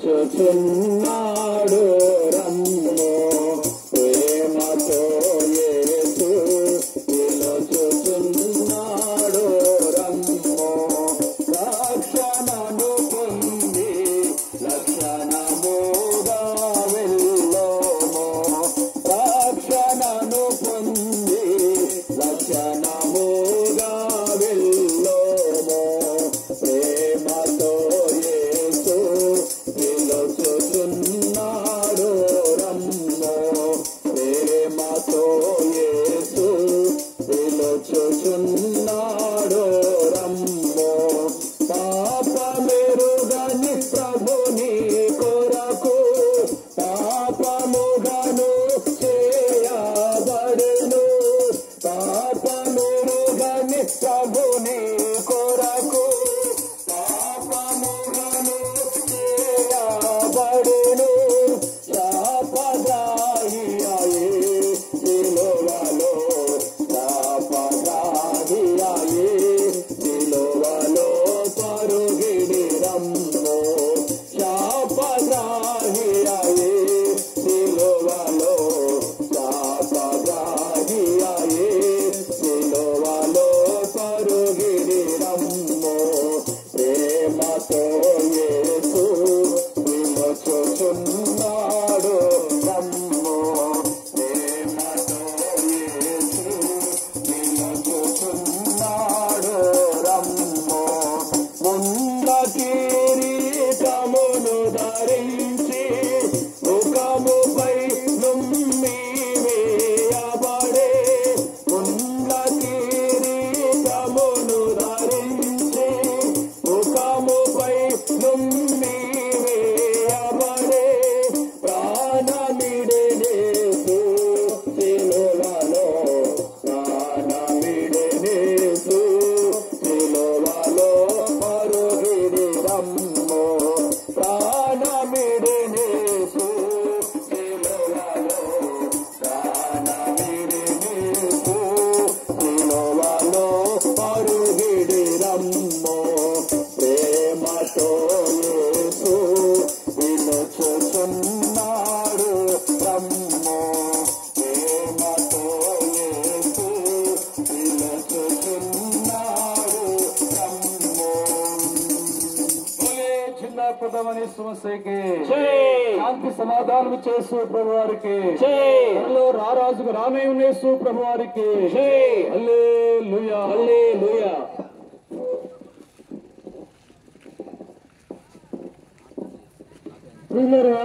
పిలుచుచున్నాడు రమ్ము ప్రేమతో యేసు పిలుచుచున్నాడు రమ్ము రక్షణను పొంది లక్షణముగా వెళ్ళోము రక్షణను పొంది లక్షణముగా వెళ్ళోము ప్రేమతో యేసు పిలుచుచున్నాడు రమ్ము ప్రేమతో యేసు పిలుచుచున్నాడు రమ్ము పాపమెరుగని ప్రభుని కొరకు పాపముగను చేయబడెను పాపమెరుగని ప్రభుని కొరకు పాపముగను చేయబడెను శాపగ్రాహియే సిలువలో శాపగ్రాహియే సిలువలో పరుగిడి రమ్ము శాపగ్రాహియే సిలువలో శాపగ్రాహియే సిలువలో పరుగిడి రమ్ము ప్రేమతో యేసు విమోచించుచున్నాడు రమ్ము ప్రేమతో యేసు విమోచించుచున్నాడు రమ్ము ముంద కిరీటమును ధరించి ముఖముపై నుమ్మి వేయబడే ముంద కిరీటమును ధరించి ముఖముపై నుమ్మి వేయబడే ప్రాణమిడెనేసు సిలువలో ప్రాణమిడెనేసు సిలువలో పరుగిడి రమ్ము ప్రాణమిడెనేసు సిలువలో ప్రాణమిడెనేసు సిలువలో పరుగిడి రమ్ము ప్రేమతో యేసు విమోచించుచున్నాడు రమ్ము ప్రేమతో యేసు విమోచించుచున్నాడు రమ్ము చిన్న ప్రధాని సమస్యకి శాంతి సమాధానం చేసు ప్రభు వారికి రారాజుకు రానే యేసు ప్రభు వారికి హల్లెలూయా హల్లెలూయా ప్రియులారా